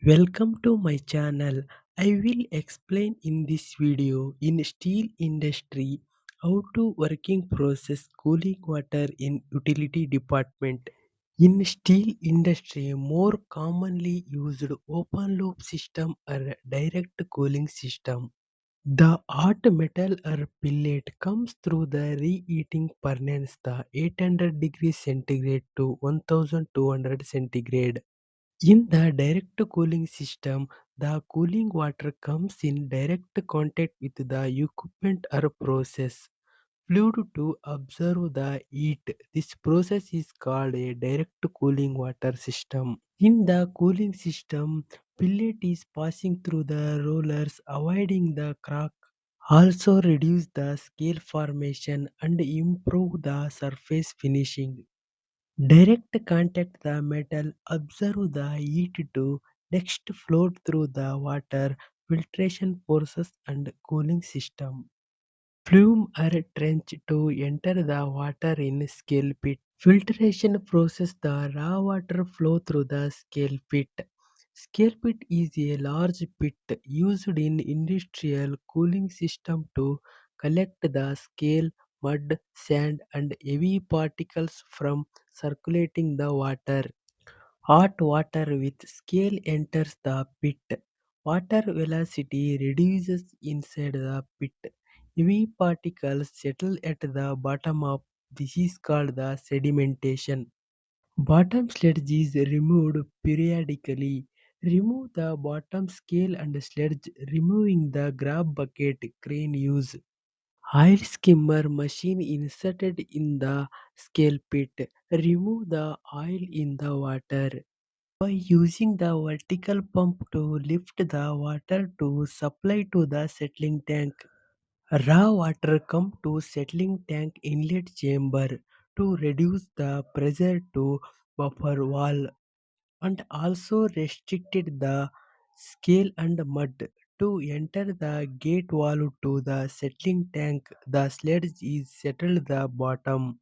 Welcome to my channel. I will explain in this video in steel industry how to working process cooling water in utility department. In steel industry, more commonly used open loop system or direct cooling system. The hot metal or billet comes through the reheating furnace the 800 degrees centigrade to 1200 centigrade. In the direct cooling system, the cooling water comes in direct contact with the equipment or process fluid to observe the heat. This process is called a direct cooling water system. In the cooling system, billet is passing through the rollers, avoiding the crack. Also reduce the scale formation and improve the surface finishing. Direct contact the metal, observe the heat to next float through the water filtration process and cooling system. Flume or trench to enter the water in scale pit. Filtration process the raw water flow through the scale pit. Scale pit is a large pit used in industrial cooling system to collect the scale, mud, sand and heavy particles from circulating the water. Hot water with scale enters the pit. Water velocity reduces inside the pit. Heavy particles settle at the bottom of this is called the sedimentation. Bottom sludge is removed periodically. Remove the bottom scale and sludge, removing the grab bucket crane use. Oil skimmer machine inserted in the scale pit. Remove the oil in the water. By using the vertical pump to lift the water to supply to the settling tank. Raw water come to settling tank inlet chamber to reduce the pressure to buffer wall and also restricted the scale and mud to enter the gate valve to the settling tank. The sludge is settled the bottom.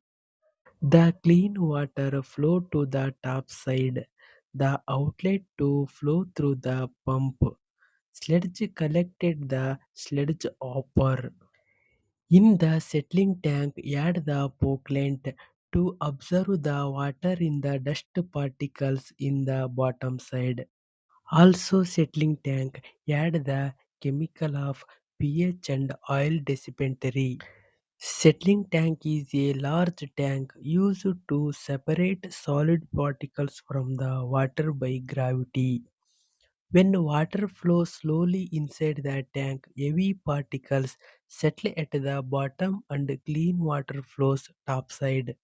The clean water flow to the top side. The outlet to flow through the pump. Sludge collected the sludge hopper. In the settling tank, add the pokelet to observe the water in the dust particles in the bottom side. Also settling tank, add the chemical of pH and oil dispensary. Settling tank is a large tank used to separate solid particles from the water by gravity. When water flows slowly inside the tank, heavy particles settle at the bottom and clean water flows topside.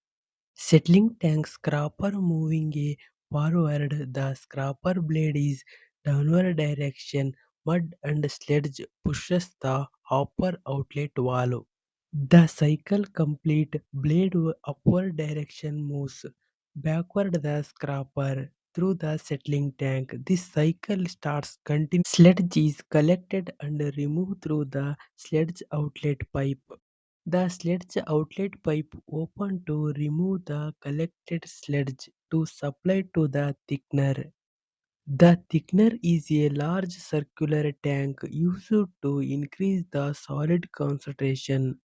Settling tank scraper moving a forward, the scraper blade is downward direction, mud and sludge pushes the hopper outlet valve. The cycle complete, blade upward direction moves backward the scraper through the settling tank. This cycle starts continuously. Sludge is collected and removed through the sludge outlet pipe. The sludge outlet pipe open to remove the collected sludge to supply to the thickener. The thickener is a large circular tank used to increase the solid concentration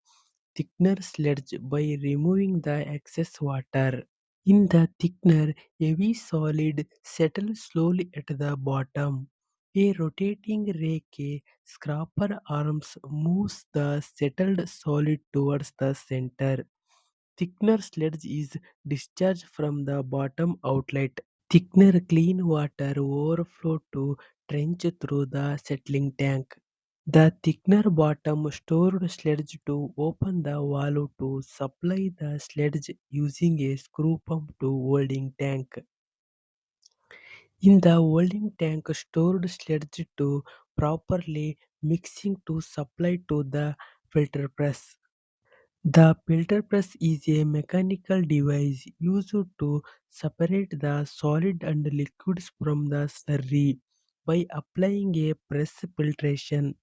thickener sludge by removing the excess water. In the thickener, heavy solid settles slowly at the bottom. A rotating rake scraper arms moves the settled solid towards the center. Thickener sludge is discharged from the bottom outlet. Thickener clean water overflow to trench through the settling tank. The thickener bottom stored sludge to open the valve to supply the sludge using a screw pump to holding tank. In the holding tank stored sludge to properly mixing to supply to the filter press. The filter press is a mechanical device used to separate the solid and liquids from the slurry by applying a press filtration.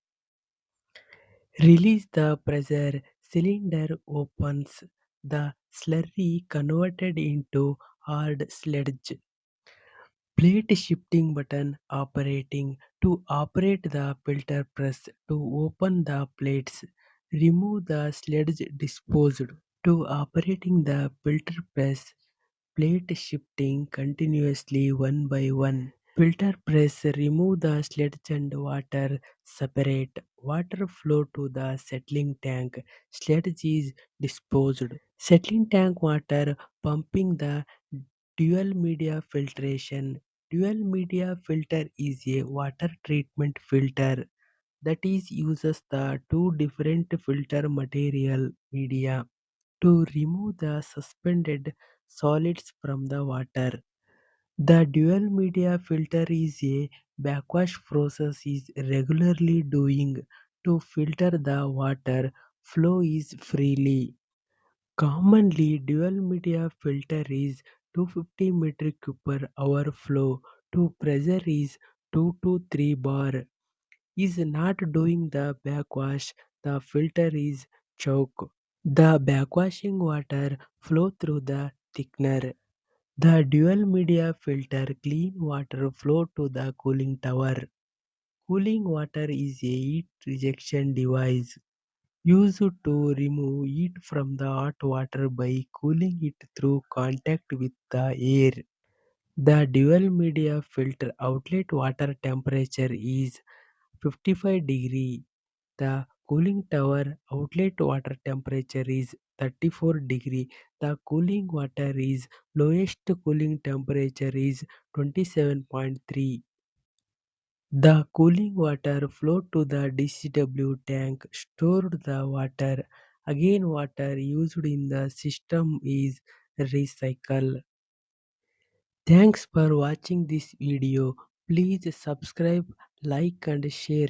Release the pressure cylinder opens, the slurry converted into hard sludge. Plate shifting button operating to operate the filter press to open the plates. Remove the sledge disposed. To operating the filter press, plate shifting continuously one by one. Filter press remove the sludge and water separate. Water flow to the settling tank. Sludge is disposed. Settling tank water pumping the dual media filtration. Dual media filter is a water treatment filter that is uses the two different filter material media to remove the suspended solids from the water. The dual media filter is a backwash process is regularly doing to filter the water flow is freely. Commonly, dual media filter is 250 metric cube per hour flow to pressure is 2 to 3 bar. Is not doing the backwash, the filter is choke. The backwashing water flow through the thickener. The dual media filter clean water flow to the cooling tower. Cooling water is a heat rejection device used to remove heat from the hot water by cooling it through contact with the air. The dual media filter outlet water temperature is 55 degree. The cooling tower outlet water temperature is 34 degree. The cooling water is lowest cooling temperature is 27.3. The cooling water flowed to the DCW tank, stored the water. Again water used in the system is recycled. Thanks for watching this video. Please subscribe, like and share.